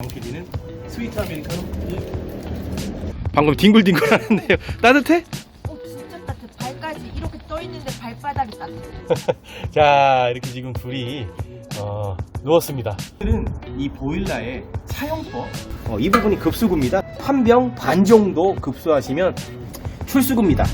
PD는 스위트 아메리카노. 방금 뒹굴뒹굴 하는데요. 따뜻해? 진짜 따뜻해. 발까지 이렇게 떠있는데 발바닥이 따뜻해. 자, 이렇게 지금 둘이 누웠습니다. 오늘은 이 보일러의 사용법, 이 부분이 급수구입니다. 한 병 반 정도 급수하시면 출수구입니다.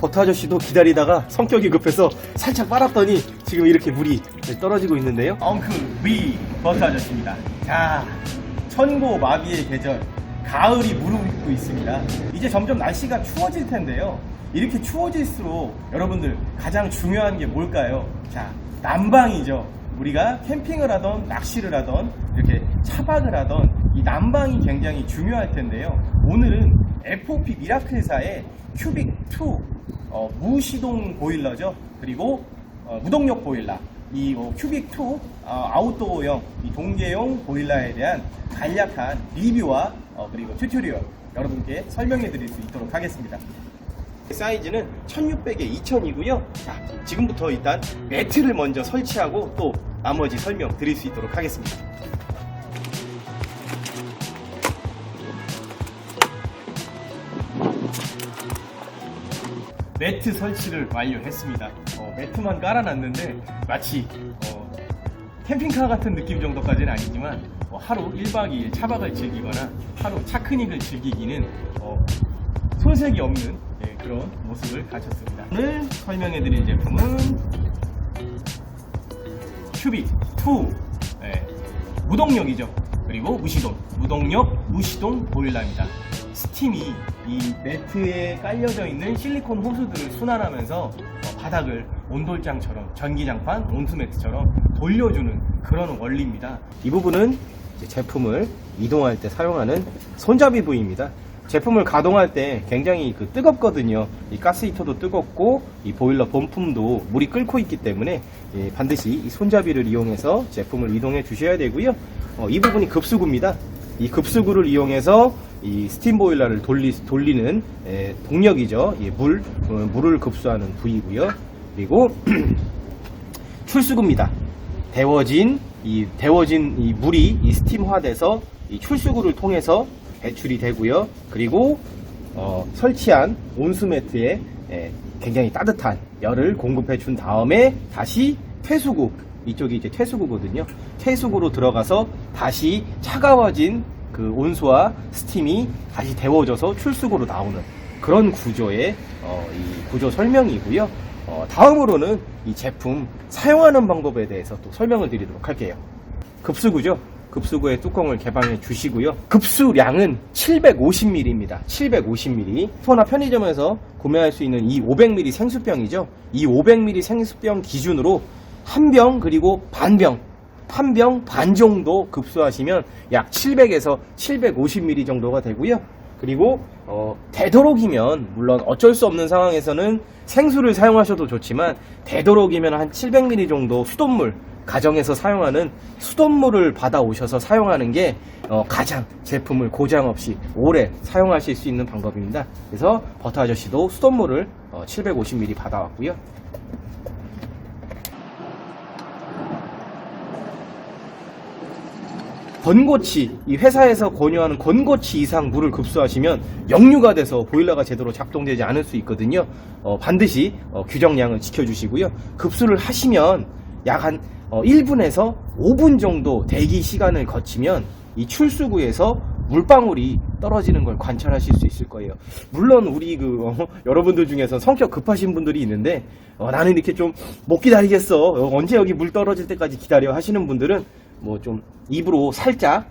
버터 아저씨도 기다리다가 성격이 급해서 살짝 빨았더니 지금 이렇게 물이 떨어지고 있는데요. 엉클 위 버터 아저씨입니다. 자, 천고 마비의 계절, 가을이 무르익고 있습니다. 이제 점점 날씨가 추워질 텐데요. 이렇게 추워질수록 여러분들 가장 중요한 게 뭘까요? 자, 난방이죠. 우리가 캠핑을 하던 낚시를 하던 이렇게 차박을 하던 이 난방이 굉장히 중요할 텐데요. 오늘은 FOP 미라클사의 큐빅2 무시동 보일러죠. 그리고 무동력 보일러, 이 큐빅2 아웃도어용 이 동계용 보일러에 대한 간략한 리뷰와 그리고 튜토리얼 여러분께 설명해 드릴 수 있도록 하겠습니다. 사이즈는 1600에 2000이고요. 자, 지금부터 일단 매트를 먼저 설치하고 또 나머지 설명 드릴 수 있도록 하겠습니다. 매트 설치를 완료했습니다. 매트만 깔아놨는데 마치 캠핑카 같은 느낌 정도까지는 아니지만 하루 1박 2일 차박을 즐기거나 하루 차크닉을 즐기기는 손색이 없는 그런 모습을 갖췄습니다. 오늘 설명해드릴 제품은 큐빅2 무동력이죠. 그리고 무시동, 무동력 무시동 보일러입니다. 스팀이 이 매트에 깔려져 있는 실리콘 호스들을 순환하면서 바닥을 온돌장처럼, 전기장판, 온수매트처럼 돌려주는 그런 원리입니다. 이 부분은 제품을 이동할 때 사용하는 손잡이 부위입니다. 제품을 가동할 때 굉장히 뜨겁거든요. 이 가스 히터도 뜨겁고 이 보일러 본품도 물이 끓고 있기 때문에 반드시 이 손잡이를 이용해서 제품을 이동해 주셔야 되고요. 이 부분이 급수구입니다. 이 급수구를 이용해서 이 스팀 보일러를 돌리는 동력이죠. 물을 급수하는 부위고요. 그리고 출수구입니다. 데워진 이 물이 이 스팀화돼서 이 출수구를 통해서 배출이 되고요. 그리고 설치한 온수매트에 굉장히 따뜻한 열을 공급해 준 다음에 다시 퇴수구, 이쪽이 이제 퇴수구거든요. 퇴수구로 들어가서 다시 차가워진 그 온수와 스팀이 다시 데워져서 출수구로 나오는 그런 구조의 이 구조 설명이고요. 다음으로는 이 제품 사용하는 방법에 대해서 또 설명을 드리도록 할게요. 급수구죠. 급수구의 뚜껑을 개방해 주시고요. 급수량은 750ml입니다. 750ml. 슈퍼나 편의점에서 구매할 수 있는 이 500ml 생수병이죠. 이 500ml 생수병 기준으로 한 병 그리고 반병, 한 병 반 정도 급수하시면 약 700에서 750ml 정도가 되고요. 그리고 되도록이면 물론 어쩔 수 없는 상황에서는 생수를 사용하셔도 좋지만 되도록이면 한 700ml 정도 수돗물, 가정에서 사용하는 수돗물을 받아 오셔서 사용하는 게 가장 제품을 고장 없이 오래 사용하실 수 있는 방법입니다. 그래서 버터 아저씨도 수돗물을 750ml 받아왔고요. 건고치, 이 회사에서 권유하는 건고치 이상 물을 급수하시면 역류가 돼서 보일러가 제대로 작동되지 않을 수 있거든요. 반드시 규정량을 지켜주시고요. 급수를 하시면 약 한 1분에서 5분 정도 대기 시간을 거치면 이 출수구에서 물방울이 떨어지는 걸 관찰하실 수 있을 거예요. 물론 우리 여러분들 중에서 성격 급하신 분들이 있는데 나는 이렇게 좀 못 기다리겠어, 언제 여기 물 떨어질 때까지 기다려 하시는 분들은 뭐 좀 입으로 살짝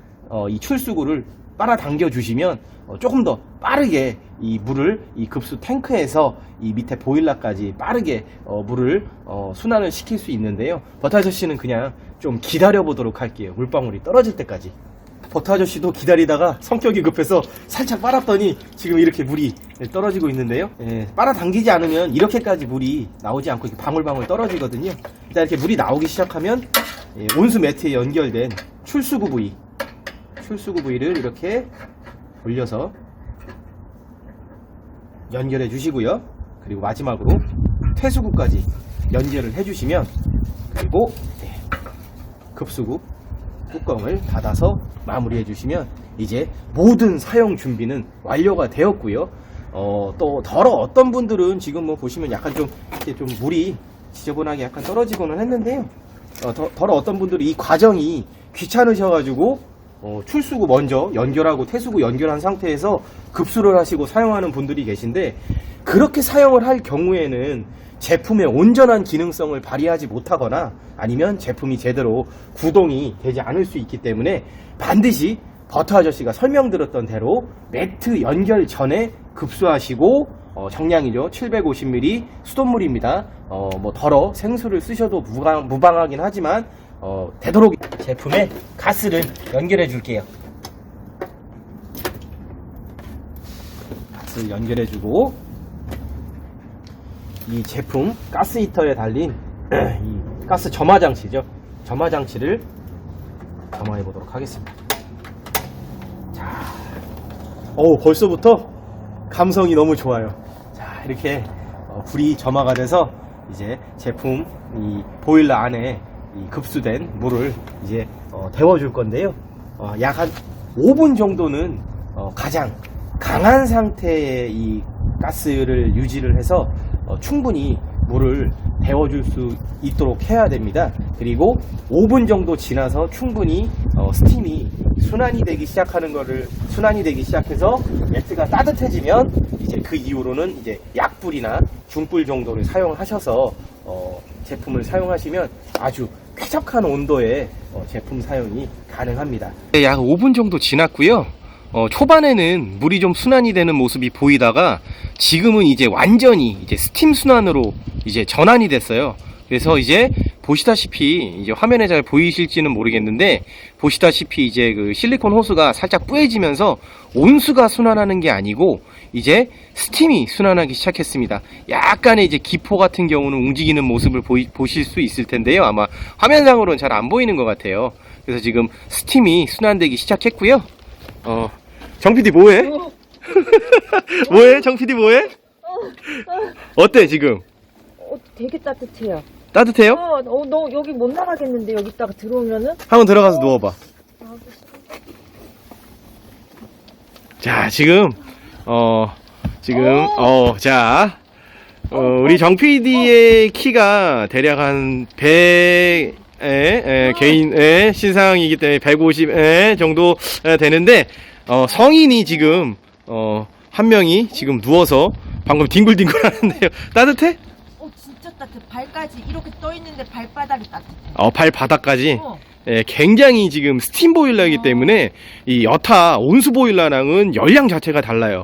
이 출수구를 빨아당겨 주시면 조금 더 빠르게 이 물을 이 급수 탱크에서 이 밑에 보일러까지 빠르게 물을 순환을 시킬 수 있는데요. 버터 아저씨는 그냥 좀 기다려 보도록 할게요. 물방울이 떨어질 때까지. 버터 아저씨도 기다리다가 성격이 급해서 살짝 빨았더니 지금 이렇게 물이 떨어지고 있는데요. 빨아당기지 않으면 이렇게까지 물이 나오지 않고 이렇게 방울방울 떨어지거든요. 일단 이렇게 물이 나오기 시작하면 온수 매트에 연결된 출수구 부위를 이렇게 올려서 연결해 주시고요. 그리고 마지막으로 퇴수구까지 연결을 해 주시면, 그리고 급수구 뚜껑을 닫아서 마무리해 주시면 이제 모든 사용 준비는 완료가 되었고요. 또 덜어 어떤 분들은 지금 뭐 보시면 약간 좀 이렇게 좀 물이 지저분하게 약간 떨어지고는 했는데요. 덜어 어떤 분들은 이 과정이 귀찮으셔가지고 출수구 먼저 연결하고 태수구 연결한 상태에서 급수를 하시고 사용하는 분들이 계신데, 그렇게 사용을 할 경우에는 제품의 온전한 기능성을 발휘하지 못하거나 아니면 제품이 제대로 구동이 되지 않을 수 있기 때문에 반드시 버터 아저씨가 설명드렸던 대로 매트 연결 전에 급수하시고, 정량이죠. 750ml 수돗물입니다. 뭐 덜어 생수를 쓰셔도 무방하긴 하지만 되도록 제품에 가스를 연결해 줄게요. 가스를 연결해 주고, 이 제품 가스 히터에 달린 이 가스 점화 장치죠. 점화 장치를 점화해 보도록 하겠습니다. 자, 벌써부터 감성이 너무 좋아요. 자, 이렇게 불이 점화가 돼서 이제 제품 이 보일러 안에 이 급수된 물을 이제 데워줄 건데요. 약 한 5분 정도는 가장 강한 상태의 이 가스를 유지를 해서 충분히 물을 데워줄 수 있도록 해야 됩니다. 그리고 5분 정도 지나서 충분히 스팀이 순환이 되기 시작해서 매트가 따뜻해지면 이제 그 이후로는 이제 약불이나 중불 정도를 사용하셔서 제품을 사용하시면 아주 쾌적한 온도의 제품 사용이 가능합니다. 약 5분 정도 지났고요. 초반에는 물이 좀 순환이 되는 모습이 보이다가 지금은 이제 완전히 이제 스팀 순환으로 이제 전환이 됐어요. 그래서 이제 보시다시피 이제 화면에 잘 보이실지는 모르겠는데, 보시다시피 이제 그 실리콘 호스가 살짝 뿌얘지면서 온수가 순환하는 게 아니고 이제 스팀이 순환하기 시작했습니다. 약간의 이제 기포 같은 경우는 움직이는 모습을 보실 수 있을 텐데요. 아마 화면상으로는 잘 안 보이는 것 같아요. 그래서 지금 스팀이 순환되기 시작했고요. 정 PD 뭐해? 뭐해? 정 PD 뭐해? 어때 지금? 되게 따뜻해요. 따뜻해요? 너 여기 못 나가겠는데, 여기다가 들어오면은? 한번 들어가서 누워봐. 자, 지금 자, 우리 정 PD의 키가 대략 한 100, 개인의 신상이기 때문에 150 정도 되는데, 성인이 지금 한 명이 지금 누워서 방금 뒹굴뒹굴 하는데요. 따뜻해? 진짜 따뜻해. 발까지 이렇게 떠 있는데 발바닥이 따뜻해. 발바닥까지? 굉장히 지금 스팀 보일러이기 때문에 이 여타 온수 보일러랑은 열량 자체가 달라요.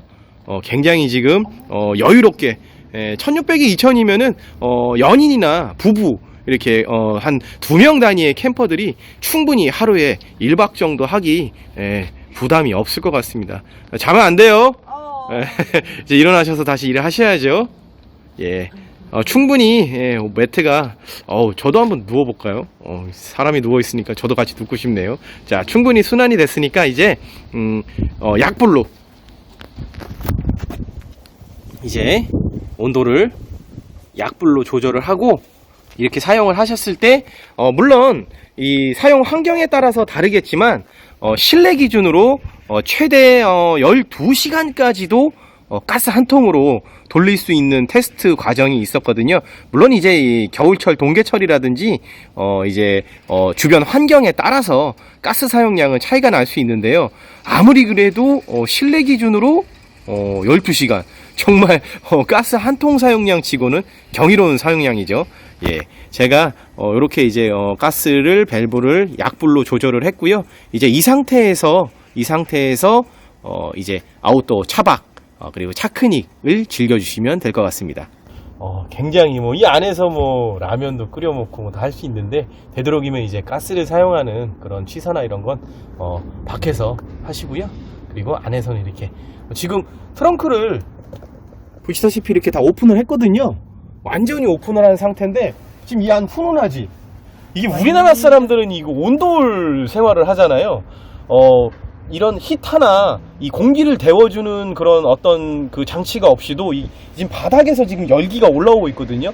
굉장히 지금 여유롭게 1600이 2000이면은 연인이나 부부 이렇게 한 2명 단위의 캠퍼들이 충분히 하루에 1박 정도 하기 부담이 없을 것 같습니다. 자면 안 돼요. 이제 일어나셔서 다시 일을 하셔야죠. 예. 충분히 매트가 저도 한번 누워볼까요? 사람이 누워있으니까 저도 같이 눕고 싶네요. 자, 충분히 순환이 됐으니까 이제 약불로 이제 온도를 약불로 조절을 하고 이렇게 사용을 하셨을 때 물론 이 사용 환경에 따라서 다르겠지만 실내 기준으로 최대 12시간까지도 가스 한 통으로 돌릴 수 있는 테스트 과정이 있었거든요. 물론 이제 이 겨울철 동계철이라든지 이제 주변 환경에 따라서 가스 사용량은 차이가 날 수 있는데요. 아무리 그래도 실내 기준으로 12시간 정말 가스 한 통 사용량 치고는 경이로운 사용량이죠. 예, 제가 이렇게 이제 가스를 밸브를 약불로 조절을 했고요. 이제 이 상태에서 이제 아웃도어 차박 그리고 차크닉을 즐겨주시면 될 것 같습니다. 굉장히 뭐 이 안에서 뭐 라면도 끓여 먹고 뭐 다 할 수 있는데, 되도록이면 이제 가스를 사용하는 그런 취사나 이런 건 밖에서 하시고요. 그리고 안에서는 이렇게 지금 트렁크를 보시다시피 이렇게 다 오픈을 했거든요. 완전히 오픈을 한 상태인데 지금 이 안 훈훈하지? 이게 우리나라 사람들은 이거 온돌 생활을 하잖아요. 이런 히터나 이 공기를 데워주는 그런 어떤 그 장치가 없이도 지금 바닥에서 지금 열기가 올라오고 있거든요.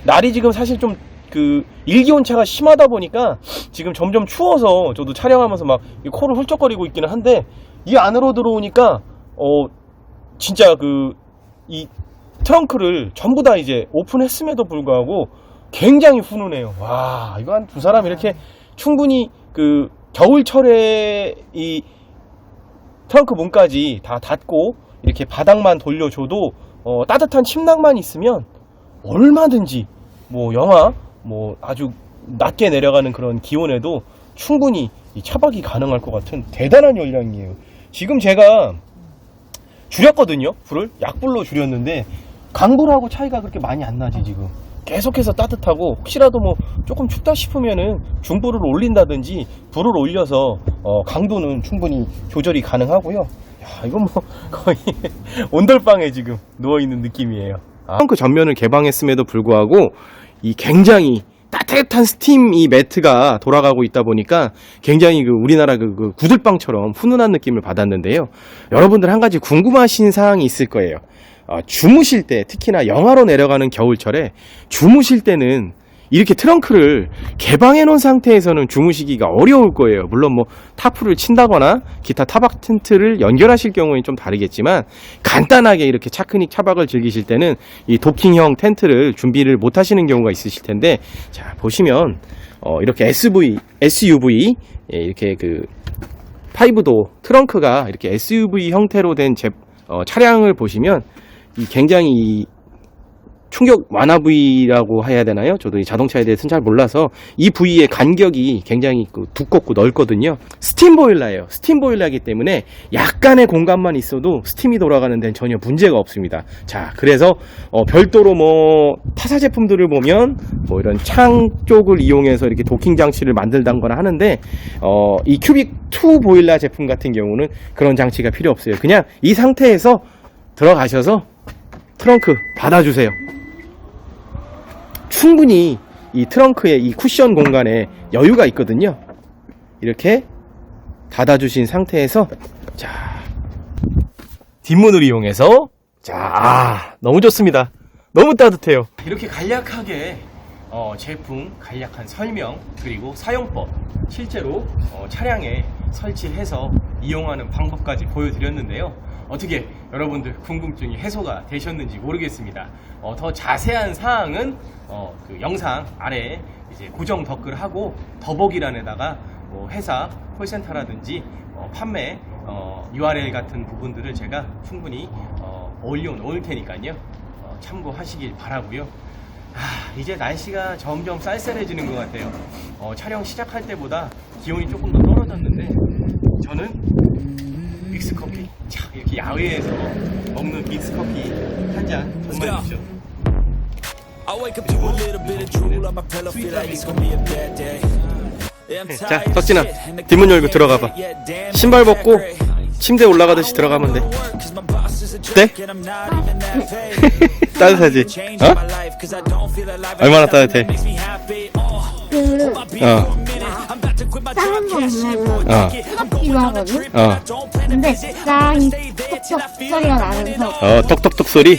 날이 지금 사실 좀 그 일기온차가 심하다 보니까 지금 점점 추워서 저도 촬영하면서 막 이 코를 훌쩍거리고 있기는 한데 이 안으로 들어오니까 진짜 그 이 트렁크를 전부 다 이제 오픈했음에도 불구하고 굉장히 훈훈해요. 와, 이거 한 두 사람 이렇게 충분히 그 겨울철에 이 트렁크 문까지 다 닫고 이렇게 바닥만 돌려줘도 따뜻한 침낭만 있으면 얼마든지 뭐 영하 뭐 아주 낮게 내려가는 그런 기온에도 충분히 이 차박이 가능할 것 같은 대단한 열량이에요. 지금 제가 줄였거든요. 불을 약불로 줄였는데 강불하고 차이가 그렇게 많이 안 나지. 지금 계속해서 따뜻하고 혹시라도 뭐 조금 춥다 싶으면은 중불을 올린다든지 불을 올려서 강도는 충분히 조절이 가능하고요. 야, 이건 뭐 거의 온돌방에 지금 누워있는 느낌이에요. 트렁크 전면을 개방했음에도 불구하고 이 굉장히 따뜻한 스팀 이 매트가 돌아가고 있다 보니까 굉장히 그 우리나라 그 구들방처럼 훈훈한 느낌을 받았는데요. 여러분들 한 가지 궁금하신 사항이 있을 거예요. 주무실 때, 특히나 영하로 내려가는 겨울철에 주무실 때는 이렇게 트렁크를 개방해 놓은 상태에서는 주무시기가 어려울 거예요. 물론 뭐 타프를 친다거나 기타 타박 텐트를 연결하실 경우에는 좀 다르겠지만 간단하게 이렇게 차크닉 차박을 즐기실 때는 이 도킹형 텐트를 준비를 못 하시는 경우가 있으실 텐데, 자 보시면 이렇게 SUV 이렇게 그 5도 트렁크가 이렇게 SUV 형태로 된 차량을 보시면 이 굉장히 충격 완화 부위라고 해야 되나요? 저도 이 자동차에 대해서는 잘 몰라서 이 부위의 간격이 굉장히 두껍고 넓거든요. 스팀 보일러예요. 스팀 보일러이기 때문에 약간의 공간만 있어도 스팀이 돌아가는 데는 전혀 문제가 없습니다. 자, 그래서 별도로 뭐 타사 제품들을 보면 뭐 이런 창 쪽을 이용해서 이렇게 도킹 장치를 만들다거나 하는데 이 큐빅 2 보일러 제품 같은 경우는 그런 장치가 필요 없어요. 그냥 이 상태에서 들어가셔서 트렁크 닫아주세요. 충분히 이 트렁크의 이 쿠션 공간에 여유가 있거든요. 이렇게 닫아주신 상태에서 자 뒷문을 이용해서 너무 좋습니다. 너무 따뜻해요. 이렇게 간략하게 제품 간략한 설명 그리고 사용법 실제로 차량에 설치해서 이용하는 방법까지 보여드렸는데요. 어떻게 여러분들 궁금증이 해소가 되셨는지 모르겠습니다. 더 자세한 사항은 그 영상 아래에 이제 고정 댓글하고 더보기란에다가 뭐 회사 콜센터라든지 판매 URL 같은 부분들을 제가 충분히 올려놓을 테니까요. 참고하시길 바라고요. 이제 날씨가 점점 쌀쌀해지는 것 같아요. 촬영 시작할 때보다 기온이 조금 더 떨어졌는데 저는 믹스커피 이렇게 야외에서 먹는 믹스커피 한 잔 정말 좋죠. 자, 덕진아 뒷문 열고 들어가봐. 신발 벗고 침대에 올라가듯이 들어가면 돼. 네? 따뜻하지? 얼마나 따뜻해? 짱한 거 보면은 뜨겁기도 하거든? 근데 짱이 톡톡 소리가 나면서 톡톡톡 소리?